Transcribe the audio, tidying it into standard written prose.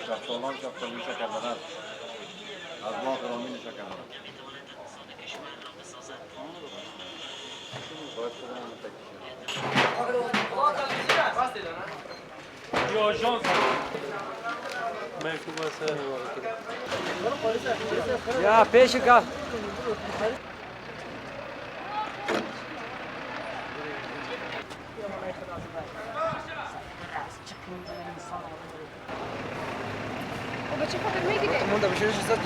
شفتالان شفتالو شکربلد از ما فرامین شکربلد باید خودمون تکیشیم یا آژانس مکتوب است یا پیش کا بچه خاطر میگیره مونده بشه زد